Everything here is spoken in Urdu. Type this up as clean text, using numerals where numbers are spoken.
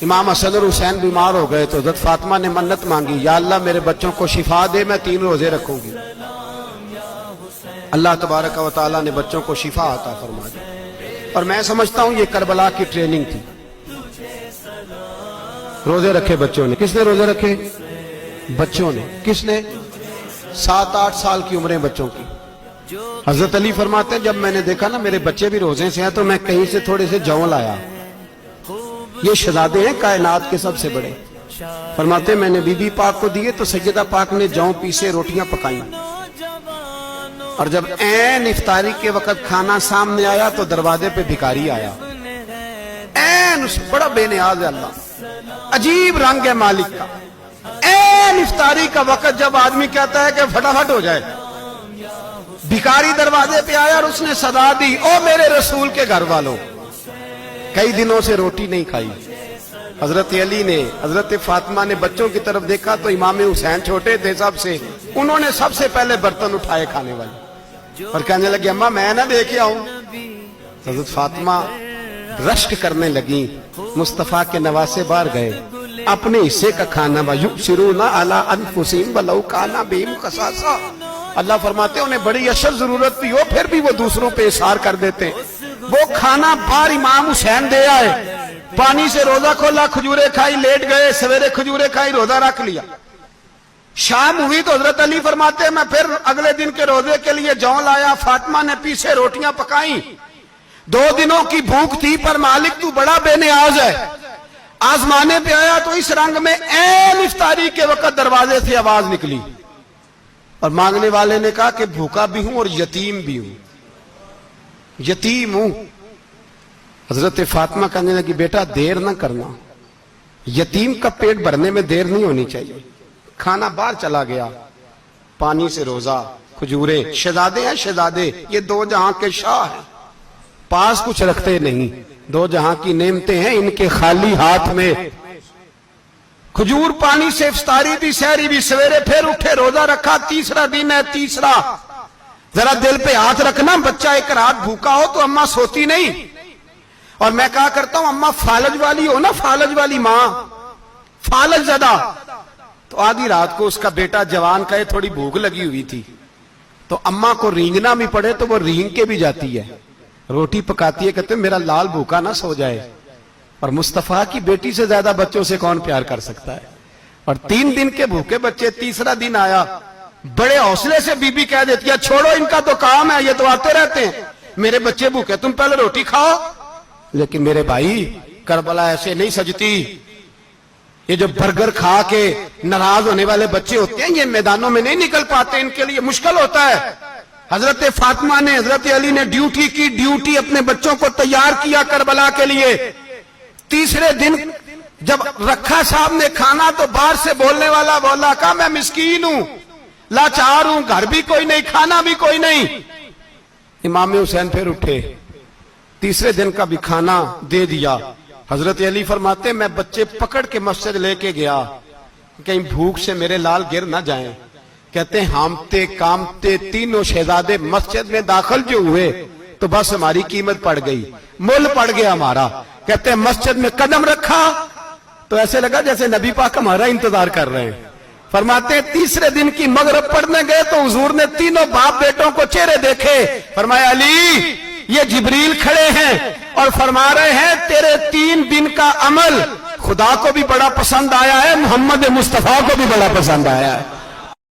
امام حسن اور حسین بیمار ہو گئے تو حضرت فاطمہ نے منت مانگی، یا اللہ میرے بچوں کو شفا دے، میں 3 روزے رکھوں گی۔ اللہ تبارک و تعالیٰ نے بچوں کو شفا عطا فرما دی۔ اور میں سمجھتا ہوں یہ کربلا کی ٹریننگ تھی۔ روزے رکھے بچوں نے۔ کس نے روزے رکھے؟ بچوں نے۔ کس نے؟ 7-8 سال کی عمریں بچوں کی۔ حضرت علی فرماتے ہیں جب میں نے دیکھا نا میرے بچے بھی روزے سے ہیں تو میں کہیں سے تھوڑے سے جون لایا۔ یہ شہزادے ہیں کائنات کے سب سے بڑے۔ فرماتے ہیں میں نے بی بی پاک کو دیے تو سیدہ پاک نے جون پیسے روٹیاں پکائیں، اور جب عین افطاری کے وقت کھانا سامنے آیا تو دروازے پہ بھکاری آیا۔ عین بڑا بے نیاز ہے اللہ، عجیب رنگ ہے مالک کا۔ عین افطاری کا وقت جب آدمی کہتا ہے کہ فٹافٹ ہو جائے، بھکاری دروازے پہ آیا اور اس نے صدا دی، او میرے رسول کے گھر والوں، کئی دنوں سے روٹی نہیں کھائی۔ حضرت علی نے، حضرت فاطمہ نے بچوں کی طرف دیکھا تو امام حسین چھوٹے تھے سب سے، انہوں نے سب سے پہلے برتن اٹھائے کھانے والے، اور کہنے لگے اماں میں نہ دیکھے آؤں۔ حضرت فاطمہ رشک کرنے لگیں، مصطفیٰ کے نواسے باہر گئے، اپنے حصے کا کھانا وَيُؤْثِرُونَ عَلَىٰ أَنفُسِهِمْ وَلَوْ كَانَ بِهِمْ خَصَاصَةٌ۔ اللہ فرماتے ہیں انہیں بڑی اشد ضرورت بھی ہو پھر بھی وہ دوسروں پہ اثار کر دیتے ہیں۔ وہ کھانا باہر امام حسین دے آئے، پانی سے روزہ کھولا، کھجورے کھائی، لیٹ گئے، سویرے کھجورے کھائی، روزہ رکھ لیا۔ شام ہوئی تو حضرت علی فرماتے ہیں میں پھر اگلے دن کے روزے کے لیے جون لایا، فاطمہ نے پیچھے روٹیاں پکائیں۔ 2 دنوں کی بھوک تھی پر مالک تو بڑا بے نیاز ہے، آزمانے پہ آیا تو اس رنگ میں عین افطاری کے وقت دروازے سے آواز نکلی، اور مانگنے والے نے کہا کہ بھوکا بھی ہوں اور یتیم بھی ہوں، یتیم ہوں۔ حضرت فاطمہ کہنے لگی بیٹا دیر نہ کرنا، یتیم کا پیٹ بھرنے میں دیر نہیں ہونی چاہیے۔ کھانا باہر چلا گیا، پانی سے روزہ، کھجورے۔ شہزادے ہیں شہزادے، یہ 2 جہاں کے شاہ ہیں، پاس کچھ رکھتے نہیں، 2 جہاں کی نعمتیں ہیں ان کے خالی ہاتھ میں۔ کھجور پانی سے افطاری بھی، سحری بھی، سویرے پھر اٹھے، روزہ رکھا، تیسرا دن ہے، تیسرا۔ ذرا دل پہ ہاتھ رکھنا، بچہ ایک رات بھوکا ہو تو اماں سوتی نہیں۔ اور میں کہا کرتا ہوں اماں فالج والی ہو نا، فالج والی ماں، فالج زدہ، تو آدھی رات کو اس کا بیٹا جوان کہے تھوڑی بھوک لگی ہوئی تھی تو اماں کو رینگنا بھی پڑے تو وہ رینگ کے بھی جاتی ہے، روٹی پکاتی ہے، کہتے ہیں میرا لال بھوکا نہ سو جائے۔ اور مصطفیٰ کی بیٹی سے زیادہ بچوں سے کون پیار کر سکتا ہے؟ اور 3 دن کے بھوکے بچے، تیسرا دن آیا، بڑے حوصلے سے بی بی کہہ دیتی ہے چھوڑو ان کا تو کام ہے، یہ تو آتے رہتے ہیں، میرے بچے بھوکے تم پہلے روٹی کھاؤ۔ لیکن میرے بھائی کربلا ایسے نہیں سجتی۔ یہ جو برگر کھا کے ناراض ہونے والے بچے ہوتے ہیں یہ میدانوں میں نہیں نکل پاتے، ان کے لیے مشکل ہوتا ہے۔ حضرت فاطمہ نے، حضرت علی نے ڈیوٹی کی، ڈیوٹی اپنے بچوں کو تیار کیا کربلا کے لیے۔ تیسرے دن جب رکھا صاحب نے کھانا تو باہر سے بولنے والا بولا کہا میں مسکین ہوں، لاچار ہوں، گھر بھی کوئی نہیں، کھانا بھی کوئی نہیں۔ امام حسین پھر اٹھے، تیسرے دن کا بھی کھانا دے دیا۔ حضرت علی فرماتے میں بچے پکڑ کے مسجد لے کے گیا، کہیں بھوک سے میرے لال گر نہ جائیں۔ کہتے ہیں ہامتے کامتے تینوں شہزادے مسجد میں داخل جو ہوئے تو بس ہماری قیمت پڑ گئی، مول پڑ گیا ہمارا۔ کہتے ہیں مسجد میں قدم رکھا تو ایسے لگا جیسے نبی پاک ہمارا انتظار کر رہے ہیں۔ فرماتے ہیں تیسرے دن کی مغرب پڑھنے گئے تو حضور نے تینوں باپ بیٹوں کو چہرے دیکھے، فرمایا علی یہ جبریل کھڑے ہیں اور فرما رہے ہیں تیرے 3 دن کا عمل خدا کو بھی بڑا پسند آیا ہے، محمد مصطفیٰ کو بھی بڑا پسند آیا ہے۔